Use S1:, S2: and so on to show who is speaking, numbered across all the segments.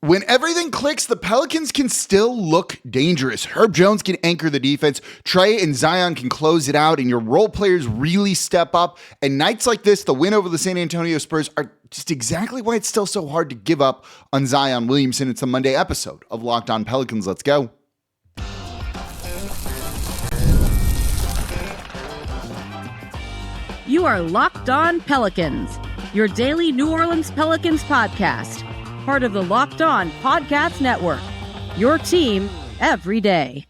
S1: When everything clicks, the Pelicans can still look dangerous. Herb Jones can anchor the defense. Trey and Zion can close it out, and your role players really step up. And nights like this, the win over the San Antonio Spurs, are just exactly why it's still so hard to give up on Zion Williamson. It's a Monday episode of Locked On Pelicans. Let's go.
S2: You are Locked On Pelicans, your daily New Orleans Pelicans podcast. Part of the Locked On Podcast Network, your team every day.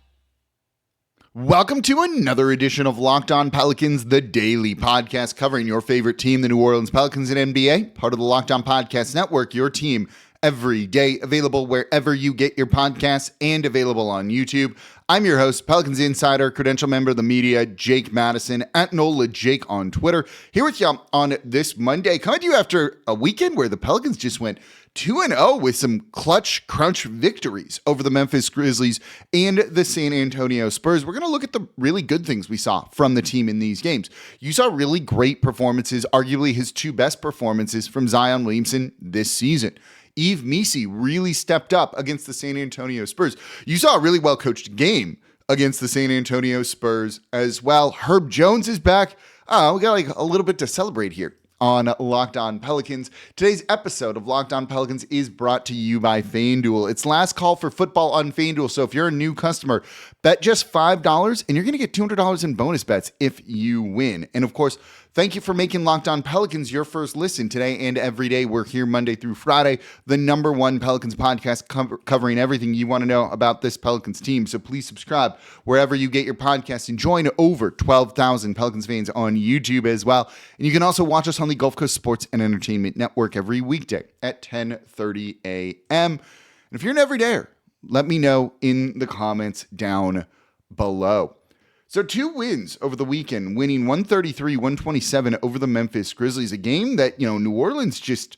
S1: Welcome to another edition of Locked On Pelicans, the daily podcast covering your favorite team, the New Orleans Pelicans and NBA. Part of the Locked On Podcast Network, your team every day, available wherever you get your podcasts and available on YouTube. I'm your host, Pelicans Insider, credential member of the media, Jake Madison, at NOLA Jake on Twitter. Here with you on this Monday, coming to you after a weekend where the Pelicans just went 2-0 with some clutch crunch victories over the Memphis Grizzlies and the San Antonio Spurs. We're going to look at the really good things we saw from the team in these games. You saw really great performances, arguably his two best performances from Zion Williamson this season. Tves Missi really stepped up against the San Antonio Spurs. You saw a really well-coached game against the San Antonio Spurs as well. Herb Jones is back. We got like a little bit to celebrate here on Locked On Pelicans. Today's episode of Locked On Pelicans is brought to you by FanDuel. It's last call for football on FanDuel, so if you're a new customer, bet just $5 and you're going to get $200 in bonus bets if you win. And of course, thank you for making Locked On Pelicans your first listen today and every day. We're here Monday through Friday, the number one Pelicans podcast covering everything you want to know about this Pelicans team. So please subscribe wherever you get your podcasts and join over 12,000 Pelicans fans on YouTube as well. And you can also watch us on the Gulf Coast Sports and Entertainment Network every weekday at 10:30 a.m. And if you're an everydayer, let me know in the comments down below. So 2 wins over the weekend, winning 133-127 over the Memphis Grizzlies, a game that, New Orleans just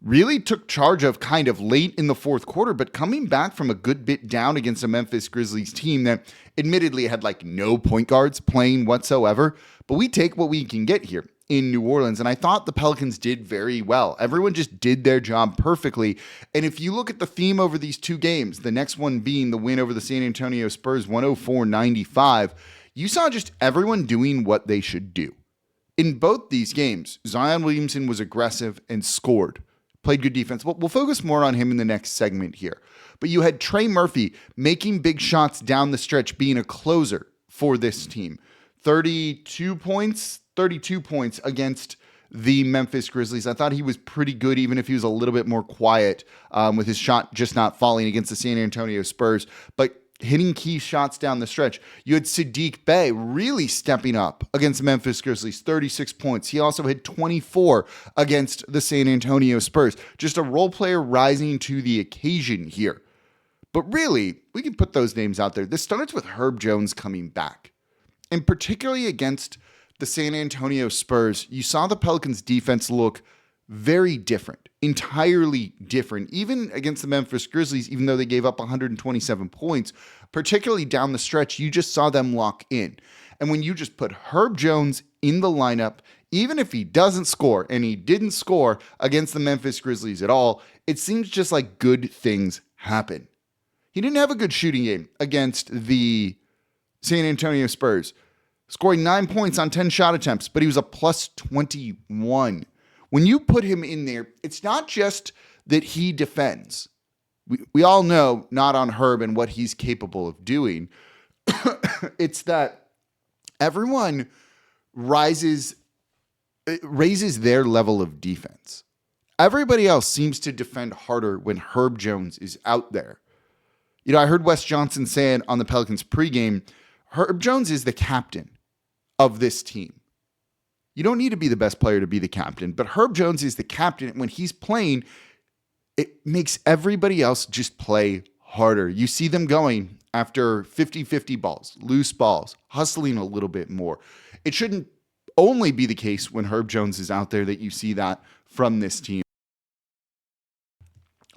S1: really took charge of kind of late in the fourth quarter, but coming back from a good bit down against a Memphis Grizzlies team that admittedly had like no point guards playing whatsoever. But we take what we can get here in New Orleans, and I thought the Pelicans did very well. Everyone just did their job perfectly. And if you look at the theme over these 2 games, the next one being the win over the San Antonio Spurs 104-95, you saw just everyone doing what they should do. In both these games, Zion Williamson was aggressive and scored, played good defense. We'll focus more on him in the next segment here. But you had Trey Murphy making big shots down the stretch, being a closer for this team. 32 points against the Memphis Grizzlies. I thought he was pretty good, even if he was a little bit more quiet with his shot just not falling against the San Antonio Spurs. But hitting key shots down the stretch. You had Saddiq Bey really stepping up against the Memphis Grizzlies, 36 points. He also had 24 against the San Antonio Spurs. Just a role player rising to the occasion here. But really, we can put those names out there. This starts with Herb Jones coming back. And particularly against the San Antonio Spurs, you saw the Pelicans defense look very different, entirely different, even against the Memphis Grizzlies, even though they gave up 127 points, particularly down the stretch, you just saw them lock in. And when you just put Herb Jones in the lineup, even if he doesn't score, and he didn't score against the Memphis Grizzlies at all, it seems just like good things happen. He didn't have a good shooting game against the San Antonio Spurs, scoring 9 points on 10 shot attempts, but he was a plus 21. When you put him in there, it's not just that he defends. We all know not on Herb and what he's capable of doing. It's that everyone raises their level of defense. Everybody else seems to defend harder when Herb Jones is out there. I heard Wes Johnson saying on the Pelicans pregame, Herb Jones is the captain of this team. You don't need to be the best player to be the captain, but Herb Jones is the captain. When he's playing, it makes everybody else just play harder. You see them going after 50-50 balls, loose balls, hustling a little bit more. It shouldn't only be the case when Herb Jones is out there that you see that from this team.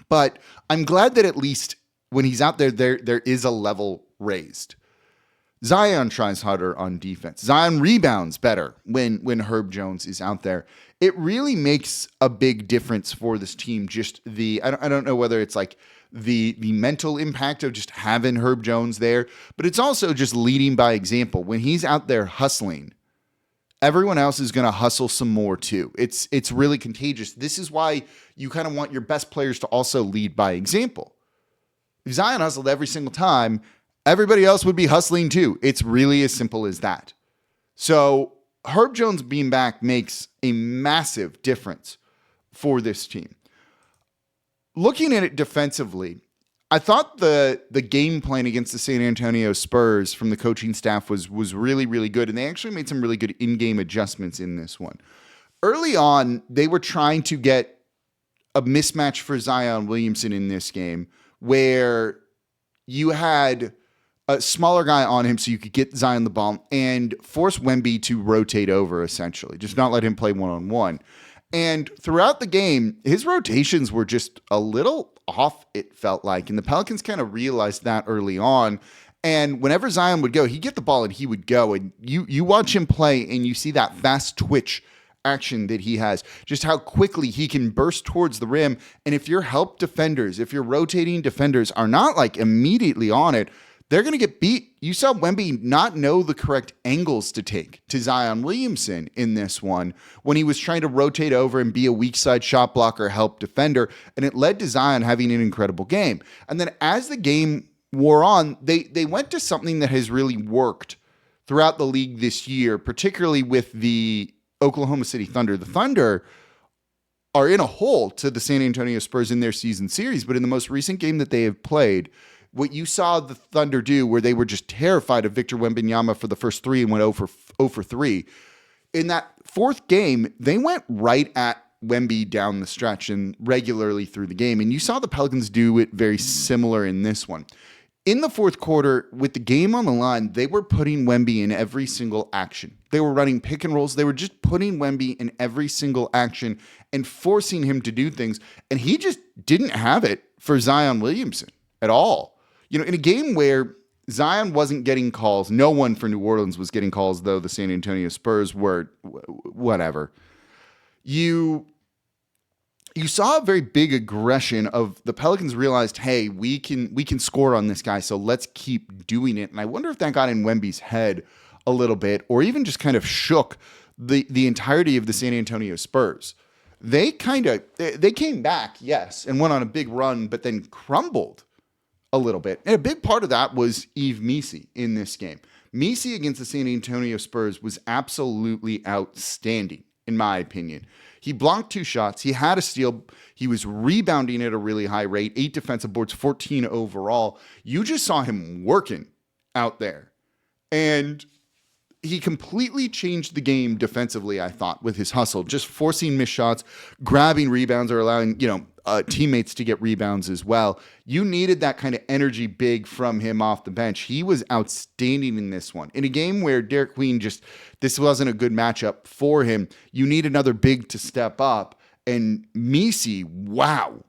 S1: But I'm glad that at least when he's out there, there is a level raised. Zion tries harder on defense. Zion rebounds better when Herb Jones is out there. It really makes a big difference for this team. Just I don't know whether it's like the mental impact of just having Herb Jones there, but it's also just leading by example. When he's out there hustling, everyone else is going to hustle some more too. It's really contagious. This is why you kind of want your best players to also lead by example. If Zion hustled every single time, everybody else would be hustling too. It's really as simple as that. So Herb Jones being back makes a massive difference for this team. Looking at it defensively, I thought the game plan against the San Antonio Spurs from the coaching staff was really, really good, and they actually made some really good in-game adjustments in this one. Early on, they were trying to get a mismatch for Zion Williamson in this game where you had a smaller guy on him so you could get Zion the ball and force Wemby to rotate over, essentially. Just not let him play one-on-one. And throughout the game, his rotations were just a little off, it felt like. And the Pelicans kind of realized that early on. And whenever Zion would go, he'd get the ball and he would go. And you watch him play and you see that fast twitch action that he has, just how quickly he can burst towards the rim. And if your help defenders, if your rotating defenders are not like immediately on it, they're going to get beat. You saw Wemby not know the correct angles to take to Zion Williamson in this one when he was trying to rotate over and be a weak side shot blocker, help defender, and it led to Zion having an incredible game. And then as the game wore on, they went to something that has really worked throughout the league this year, particularly with the Oklahoma City Thunder. The Thunder are in a hole to the San Antonio Spurs in their season series, but in the most recent game that they have played, what you saw the Thunder do where they were just terrified of Victor Wembanyama for the first three and went 0 for 3. In that fourth game, they went right at Wemby down the stretch and regularly through the game. And you saw the Pelicans do it very similar in this one. In the fourth quarter, with the game on the line, they were putting Wemby in every single action. They were running pick and rolls. They were just putting Wemby in every single action and forcing him to do things. And he just didn't have it for Zion Williamson at all. You know, in a game where Zion wasn't getting calls, no one for New Orleans was getting calls, though the San Antonio Spurs were whatever. You saw a very big aggression of the Pelicans realized, hey, we can score on this guy, so let's keep doing it. And I wonder if that got in Wemby's head a little bit, or even just kind of shook the entirety of the San Antonio Spurs. They came back, yes, and went on a big run, but then crumbled a little bit. And a big part of that was Tves Missi in this game. Missi against the San Antonio Spurs was absolutely outstanding, in my opinion. He blocked 2 shots. He had a steal. He was rebounding at a really high rate, 8 defensive boards, 14 overall. You just saw him working out there. And he completely changed the game defensively, I thought, with his hustle, just forcing missed shots, grabbing rebounds, or allowing, teammates to get rebounds as well. You needed that kind of energy big from him off the bench. He was outstanding in this one. In a game where Derek Queen this wasn't a good matchup for him, you need another big to step up. And Missi, wow,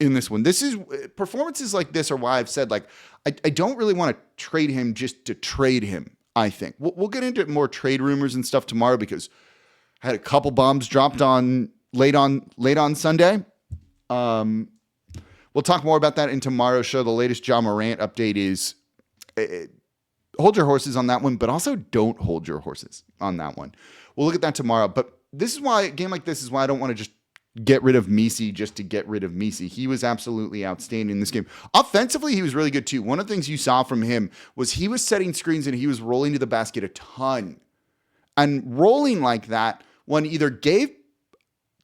S1: in this one. Performances like this are why I've said, I don't really want to trade him just to trade him. I think we'll get into more trade rumors and stuff tomorrow because I had a couple bombs dropped late on Sunday. We'll talk more about that in tomorrow's show. The latest John Morant update is hold your horses on that one, but also don't hold your horses on that one. We'll look at that tomorrow. But this is why a game like this is why I don't want to just get rid of Missi just to get rid of Missi. He was absolutely outstanding in this game. Offensively, he was really good too. One of the things you saw from him was he was setting screens and he was rolling to the basket a ton. And rolling like that, one either gave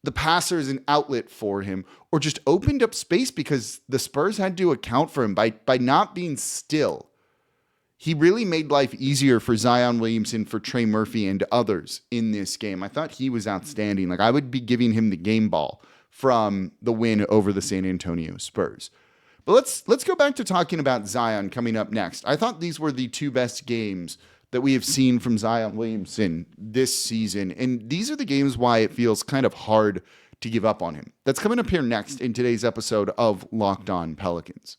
S1: the passers an outlet for him or just opened up space because the Spurs had to account for him by not being still. He really made life easier for Zion Williamson, for Trey Murphy, and others in this game. I thought he was outstanding. I would be giving him the game ball from the win over the San Antonio Spurs. But let's go back to talking about Zion coming up next. I thought these were the 2 best games that we have seen from Zion Williamson this season. And these are the games why it feels kind of hard to give up on him. That's coming up here next in today's episode of Locked On Pelicans.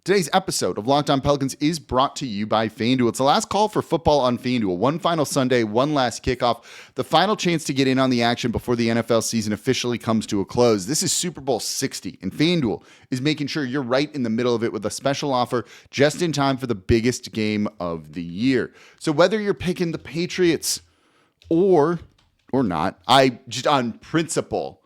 S1: Today's episode of Locked On Pelicans is brought to you by FanDuel. It's the last call for football on FanDuel. One final Sunday, one last kickoff, the final chance to get in on the action before the NFL season officially comes to a close. This is Super Bowl 60, and FanDuel is making sure you're right in the middle of it with a special offer just in time for the biggest game of the year. So whether you're picking the Patriots or not, I just on principle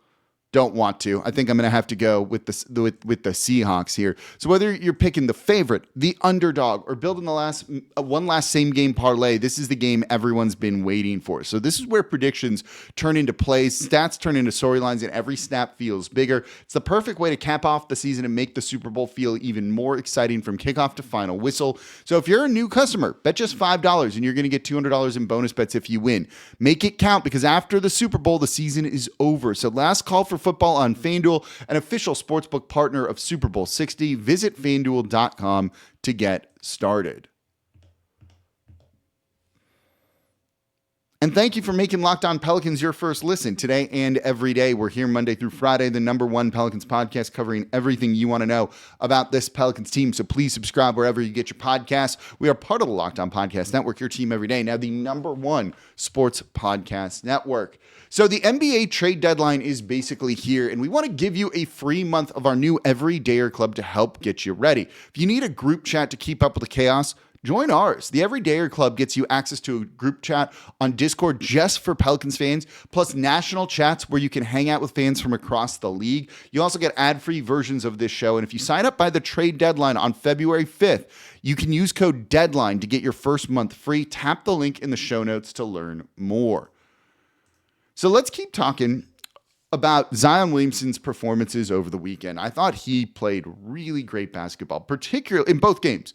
S1: don't want to. I think I'm going to have to go with the Seahawks here. So whether you're picking the favorite, the underdog, or building the one last same game parlay, this is the game everyone's been waiting for. So this is where predictions turn into plays, stats turn into storylines, and every snap feels bigger. It's the perfect way to cap off the season and make the Super Bowl feel even more exciting from kickoff to final whistle. So if you're a new customer, bet just $5 and you're going to get $200 in bonus bets if you win. Make it count, because after the Super Bowl, the season is over. So last call for football on FanDuel, an official sportsbook partner of Super Bowl 60. Visit FanDuel.com to get started. And thank you for making Locked On Pelicans your first listen today and every day. We're here Monday through Friday, the #1 Pelicans podcast, covering everything you want to know about this Pelicans team. So please subscribe wherever you get your podcasts. We are part of the Locked On Podcast Network, your team every day. Now the #1 sports podcast network. So the NBA trade deadline is basically here, and we want to give you a free month of our new Everydayer Club to help get you ready. If you need a group chat to keep up with the chaos, join ours. The Everydayer Club gets you access to a group chat on Discord just for Pelicans fans, plus national chats where you can hang out with fans from across the league. You also get ad-free versions of this show, and if you sign up by the trade deadline on February 5th, you can use code DEADLINE to get your first month free. Tap the link in the show notes to learn more. So let's keep talking about Zion Williamson's performances over the weekend. I thought he played really great basketball, particularly in both games,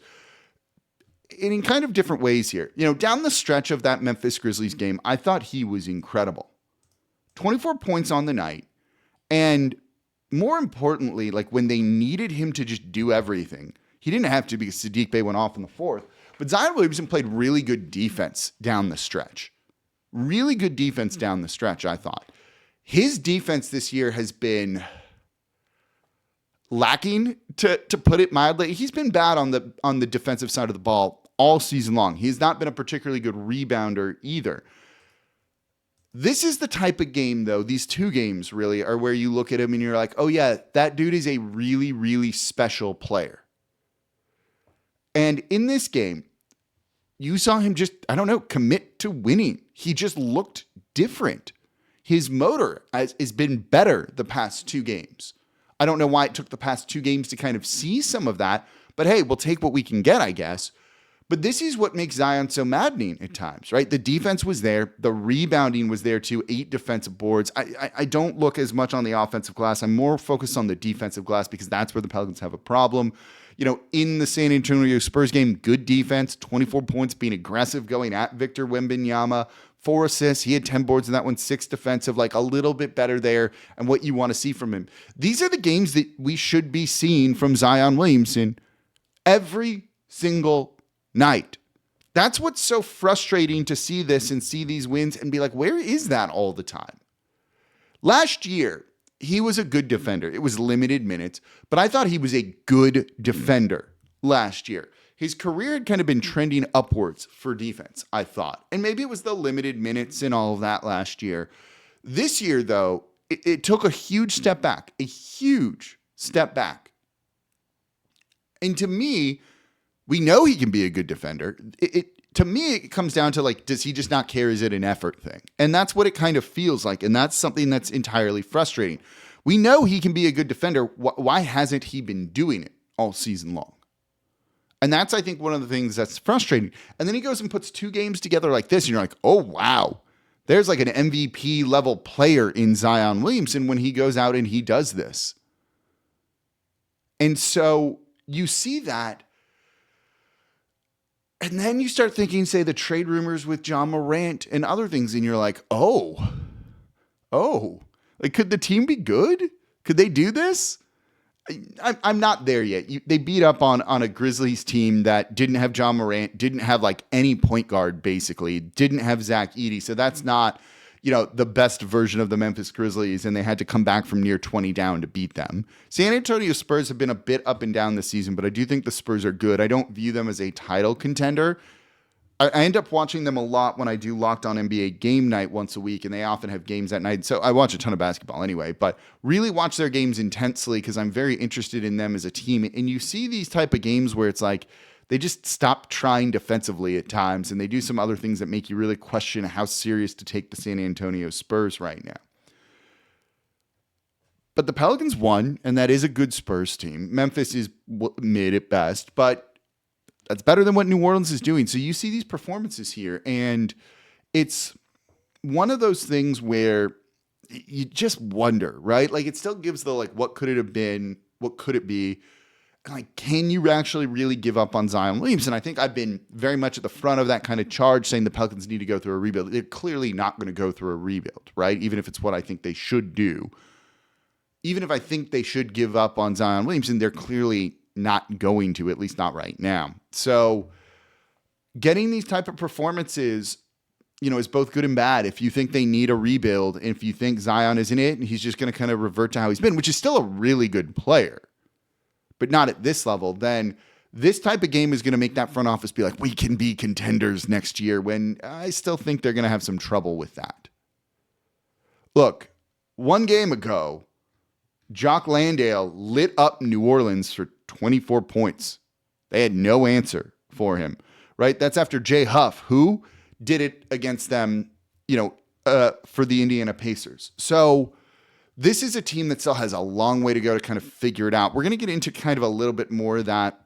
S1: and in kind of different ways here. You know, down the stretch of that Memphis Grizzlies game, I thought he was incredible. 24 points on the night. And more importantly, like when they needed him to just do everything, he didn't have to because Saddiq went off in the fourth. But Zion Williamson played really good defense down the stretch. Really good defense down the stretch, I thought. His defense this year has been lacking, to put it mildly. He's been bad on the defensive side of the ball all season long. He's not been a particularly good rebounder either. This is the type of game, though, these two games really are where you look at him and you're like, oh yeah, that dude is a really, really special player. And in this game, you saw him just, commit to winning. He just looked different. His motor has been better the past two games. I don't know why it took the past two games to kind of see some of that, but hey, we'll take what we can get, I guess. But this is what makes Zion so maddening at times, right? The defense was there. The rebounding was there too. 8 defensive boards. I don't look as much on the offensive glass. I'm more focused on the defensive glass because that's where the Pelicans have a problem. You know, in the San Antonio Spurs game, good defense, 24 points, being aggressive, going at Victor Wembanyama, 4 assists. He had 10 boards in that one, 6 defensive, like a little bit better there, and what you want to see from him. These are the games that we should be seeing from Zion Williamson every single night. That's what's so frustrating, to see this and see these wins and be like, where is that all the time? Last year, he was a good defender. It was limited minutes, but I thought he was a good defender last year. His career had kind of been trending upwards for defense, I thought. And maybe it was the limited minutes and all of that last year. This year, though, it took a huge step back, And to me, we know he can be a good defender. To me, it comes down to, like, does he just not care? Is it an effort thing? And that's what it kind of feels like. And that's something that's entirely frustrating. We know he can be a good defender. Why hasn't he been doing it all season long? And that's, I think, one of the things that's frustrating. And then he goes and puts 2 games together like this, and you're like, oh, wow. There's like an MVP level player in Zion Williamson when he goes out and he does this. And so you see that. And then you start thinking, say, the trade rumors with John Morant and other things, and you're like, oh, like, could the team be good? Could they do this? I'm not there yet. They beat up on a Grizzlies team that didn't have John Morant, didn't have like any point guard, basically, didn't have Zach Edey. So that's not, the best version of the Memphis Grizzlies, and they had to come back from near 20 down to beat them. San Antonio Spurs have been a bit up and down this season, but I do think the Spurs are good. I don't view them as a title contender. I end up watching them a lot when I do Locked On NBA game night once a week, and they often have games at night. So I watch a ton of basketball anyway, but really watch their games intensely because I'm very interested in them as a team. And you see these type of games where it's like they just stop trying defensively at times, and they do some other things that make you really question how serious to take the San Antonio Spurs right now. But the Pelicans won, and that is a good Spurs team. Memphis is mid at best, but that's better than what New Orleans is doing. So you see these performances here, and it's one of those things where you just wonder, right? Like, it still gives the, like, what could it have been? What could it be? Like, can you actually really give up on Zion Williamson? I think I've been very much at the front of that kind of charge, saying the Pelicans need to go through a rebuild. They're clearly not going to go through a rebuild, right? Even if it's what I think they should do. Even if I think they should give up on Zion Williamson, they're clearly not going to, at least not right now. So getting these type of performances, is both good and bad. If you think they need a rebuild, and if you think Zion isn't it, and he's just going to kind of revert to how he's been, which is still a really good player, but not at this level, then this type of game is going to make that front office be like, we can be contenders next year, when I still think they're going to have some trouble with that. Look, one game ago, Jock Landale lit up New Orleans for 24 points. They had no answer for him, right? That's after Jay Huff, who did it against them, for the Indiana Pacers. So this is a team that still has a long way to go to kind of figure it out. We're going to get into kind of a little bit more of that,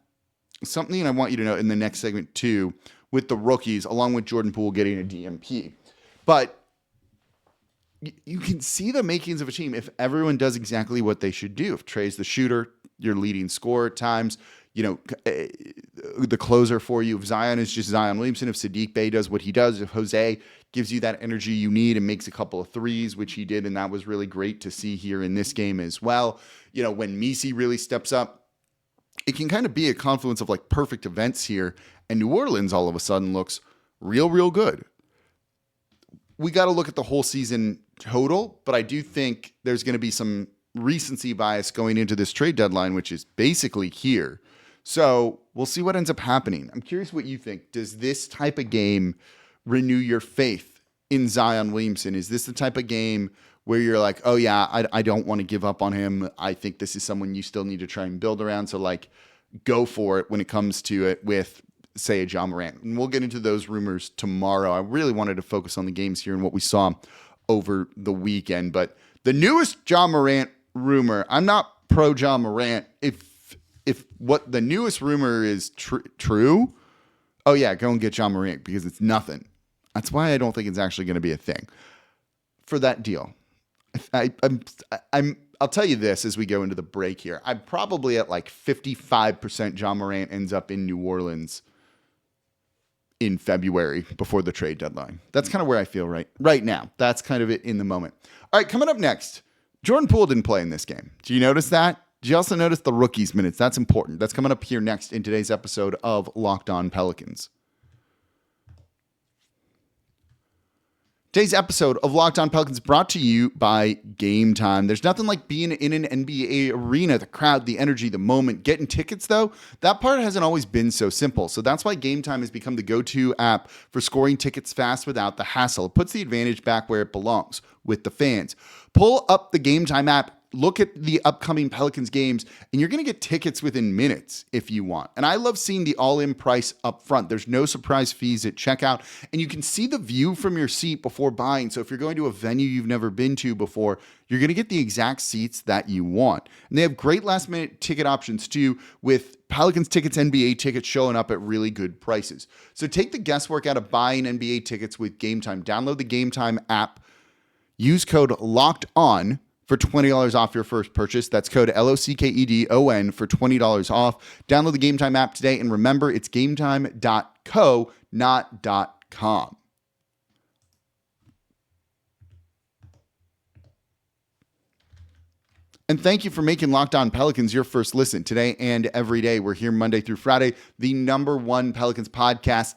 S1: something I want you to know in the next segment too, with the rookies, along with Jordan Poole getting a DMP. But you can see the makings of a team if everyone does exactly what they should do. If Trey's the shooter, your leading scorer at times, the closer for you. If Zion is just Zion Williamson, if Saddiq Bey does what he does, if Jose gives you that energy you need and makes a couple of threes, which he did, and that was really great to see here in this game as well. When Missi really steps up, it can kind of be a confluence of like perfect events here, and New Orleans all of a sudden looks real, real good. We got to look at the whole season total, but I do think there's going to be some recency bias going into this trade deadline, which is basically here. So we'll see what ends up happening. I'm curious what you think. Does this type of game renew your faith in Zion Williamson? Is this the type of game where you're like, oh yeah, I don't want to give up on him. I think this is someone you still need to try and build around. So like, go for it when it comes to it with, say, a John Morant. And we'll get into those rumors tomorrow. I really wanted to focus on the games here and what we saw over the weekend. But the newest John Morant rumor, I'm not pro John Morant. If what the newest rumor is true, oh yeah, go and get John Morant, because it's nothing. That's why I don't think it's actually going to be a thing for that deal. I'll tell you this as we go into the break here. I'm probably at like 55% John Morant ends up in New Orleans in February before the trade deadline. That's kind of where I feel right now. That's kind of it in the moment. All right, coming up next, Jordan Poole didn't play in this game. Do you notice that? Did you also notice the rookies minutes? That's important. That's coming up here next in today's episode of Locked On Pelicans. Today's episode of Locked On Pelicans brought to you by Game Time. There's nothing like being in an NBA arena, the crowd, the energy, the moment. Getting tickets, though, that part hasn't always been so simple. So that's why Game Time has become the go-to app for scoring tickets fast without the hassle. It puts the advantage back where it belongs, with the fans. Pull up the Game Time app, look at the upcoming Pelicans games, and you're going to get tickets within minutes if you want. And I love seeing the all-in price up front. There's no surprise fees at checkout, and you can see the view from your seat before buying. So if you're going to a venue you've never been to before, you're going to get the exact seats that you want. And they have great last-minute ticket options too, with Pelicans tickets, NBA tickets showing up at really good prices. So take the guesswork out of buying NBA tickets with Game Time. Download the Game Time app. Use code LOCKEDON for $20 off your first purchase. That's code LOCKEDON for $20 off. Download the Game Time app today, and remember, it's gametime.co, not .com. And thank you for making Locked On Pelicans your first listen today and every day. We're here Monday through Friday, the #1 Pelicans podcast,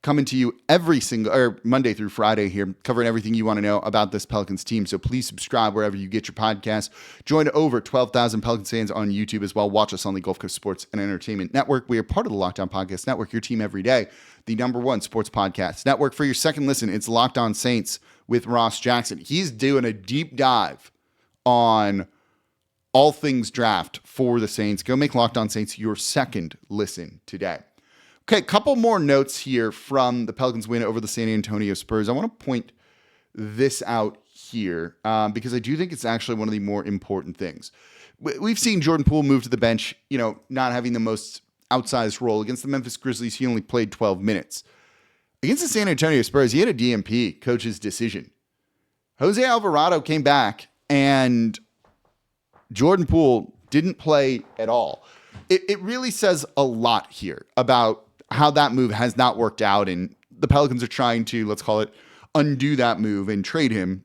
S1: coming to you every single Monday through Friday here, covering everything you want to know about this Pelicans team. So please subscribe wherever you get your podcasts. Join over 12,000 Pelicans fans on YouTube as well. Watch us on the Gulf Coast Sports and Entertainment Network. We are part of the Locked On Podcast Network, your team every day, the #1 sports podcast network. For your second listen, it's Locked On Saints with Ross Jackson. He's doing a deep dive on all things draft for the Saints. Go make Locked On Saints your second listen today. Okay, a couple more notes here from the Pelicans win over the San Antonio Spurs. I want to point this out here because I do think it's actually one of the more important things. We've seen Jordan Poole move to the bench, not having the most outsized role. Against the Memphis Grizzlies, he only played 12 minutes. Against the San Antonio Spurs, he had a DMP, coach's decision. Jose Alvarado came back, and Jordan Poole didn't play at all. It really says a lot here about how that move has not worked out, and the Pelicans are trying to, let's call it, undo that move and trade him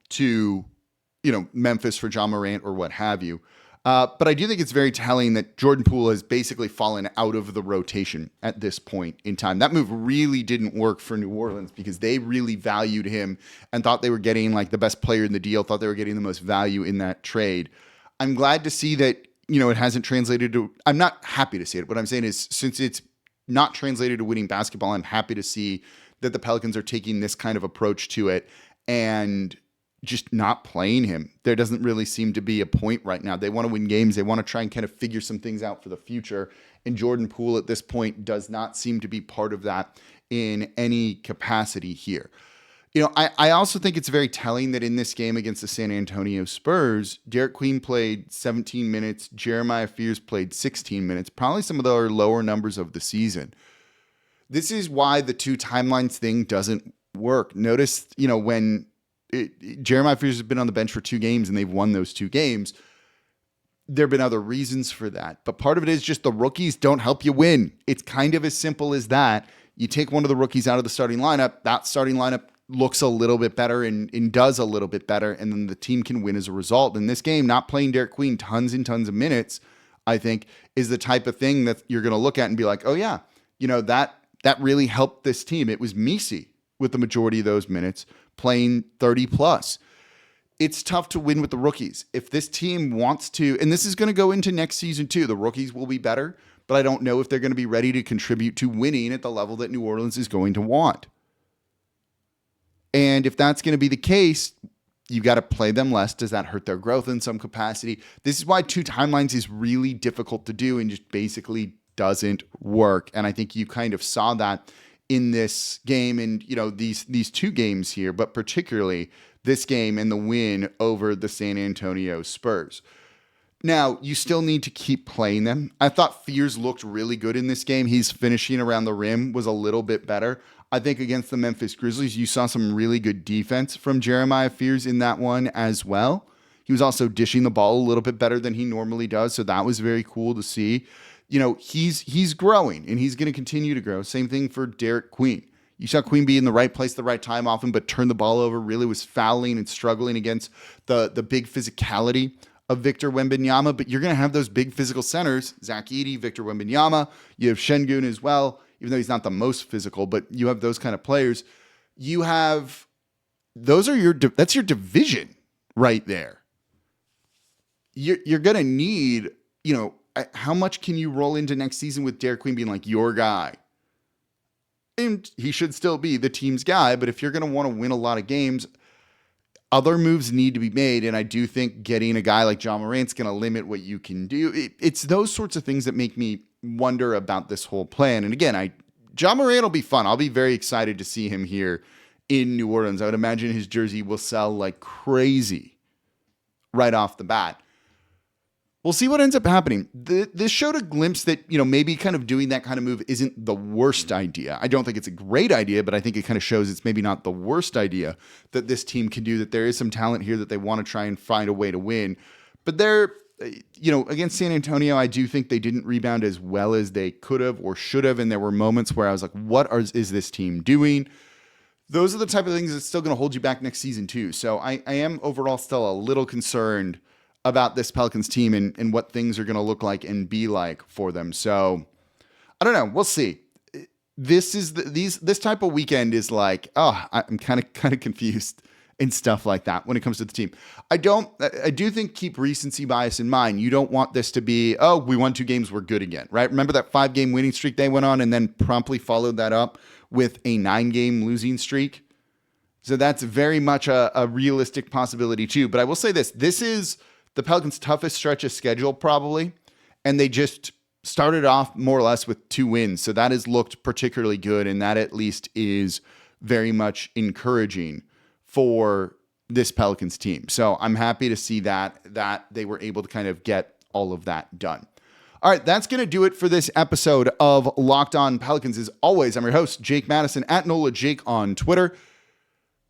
S1: to, Memphis for John Morant or what have you. But I do think it's very telling that Jordan Poole has basically fallen out of the rotation at this point in time. That move really didn't work for New Orleans because they really valued him and thought they were getting like the best player in the deal, thought they were getting the most value in that trade. I'm glad to see that, it hasn't translated to, I'm not happy to see it. What I'm saying is, since it's not translated to winning basketball, I'm happy to see that the Pelicans are taking this kind of approach to it and just not playing him. There doesn't really seem to be a point right now. They want to win games. They want to try and kind of figure some things out for the future. And Jordan Poole at this point does not seem to be part of that in any capacity here. I also think it's very telling that in this game against the San Antonio Spurs, Derek Queen played 17 minutes. Jeremiah Fears played 16 minutes, probably some of the lower numbers of the season. This is why the two timelines thing doesn't work. Notice, when Jeremiah Fears has been on the bench for 2 games and they've won those 2 games, there have been other reasons for that. But part of it is just the rookies don't help you win. It's kind of as simple as that. You take one of the rookies out of the starting lineup, that starting lineup looks a little bit better and does a little bit better, and then the team can win as a result. In this game, not playing Derek Queen tons and tons of minutes, I think, is the type of thing that you're going to look at and be like, oh yeah, that really helped this team. It was Missi with the majority of those minutes playing 30 plus. It's tough to win with the rookies. If this team wants to, and this is going to go into next season too, the rookies will be better, but I don't know if they're going to be ready to contribute to winning at the level that New Orleans is going to want. And if that's going to be the case, you got to play them less. Does that hurt their growth in some capacity? This is why 2 timelines is really difficult to do and just basically doesn't work. And I think you kind of saw that in this game and, these 2 games here, but particularly this game and the win over the San Antonio Spurs. Now, you still need to keep playing them. I thought Fears looked really good in this game. He's finishing around the rim was a little bit better. I think against the Memphis Grizzlies, you saw some really good defense from Jeremiah Fears in that one as well. He was also dishing the ball a little bit better than he normally does, so that was very cool to see. He's growing, and he's going to continue to grow. Same thing for Derek Queen. You saw Queen be in the right place, the right time often, but turn the ball over, really was fouling and struggling against the big physicality of Victor Wembanyama, but you're going to have those big physical centers, Zach Edey, Victor Wembanyama. You have Şengün as well, even though he's not the most physical, but you have those kind of players. That's your division right there. You're going to need, how much can you roll into next season with Derek Queen being like your guy? And he should still be the team's guy, but if you're going to want to win a lot of games, other moves need to be made, and I do think getting a guy like John Morant's going to limit what you can do. It's those sorts of things that make me wonder about this whole plan. And again, John Morant will be fun. I'll be very excited to see him here in New Orleans. I would imagine his jersey will sell like crazy right off the bat. We'll see what ends up happening. This showed a glimpse that, maybe kind of doing that kind of move isn't the worst idea. I don't think it's a great idea, but I think it kind of shows it's maybe not the worst idea that this team can do, that there is some talent here that they want to try and find a way to win. But against San Antonio, I do think they didn't rebound as well as they could have or should have. And there were moments where I was like, is this team doing? Those are the type of things that's still going to hold you back next season too. So I am overall still a little concerned about this Pelicans team and what things are going to look like and be like for them. So I don't know. We'll see. this type of weekend is like, oh, I'm kind of confused and stuff like that when it comes to the team. I do think keep recency bias in mind. You don't want this to be, oh, we won 2 games, we're good again, right? Remember that 5-game winning streak they went on and then promptly followed that up with a 9-game losing streak. So that's very much a realistic possibility too. But I will say this is the Pelicans' toughest stretch of schedule probably. And they just started off more or less with 2 wins. So that has looked particularly good. And that at least is very much encouraging for this Pelicans team. So I'm happy to see that they were able to kind of get all of that done. All right, that's going to do it for this episode of Locked On Pelicans. As always, I'm your host, Jake Madison, at NOLA Jake on Twitter.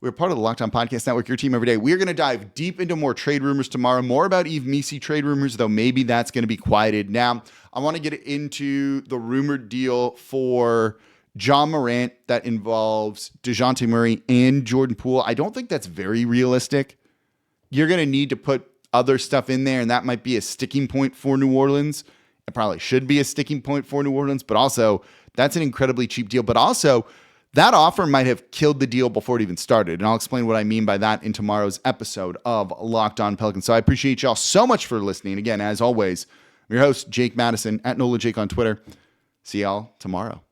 S1: We're part of the Locked On Podcast Network, your team every day. We're going to dive deep into more trade rumors tomorrow, more about Tves Missi trade rumors, though maybe that's going to be quieted. Now, I want to get into the rumored deal for John Morant that involves DeJounte Murray and Jordan Poole. I don't think that's very realistic. You're going to need to put other stuff in there, and that might be a sticking point for New Orleans. It probably should be a sticking point for New Orleans, but also that's an incredibly cheap deal. But also, that offer might have killed the deal before it even started, and I'll explain what I mean by that in tomorrow's episode of Locked On Pelicans. So I appreciate y'all so much for listening. Again, as always, I'm your host, Jake Madison, at NOLA Jake on Twitter. See y'all tomorrow.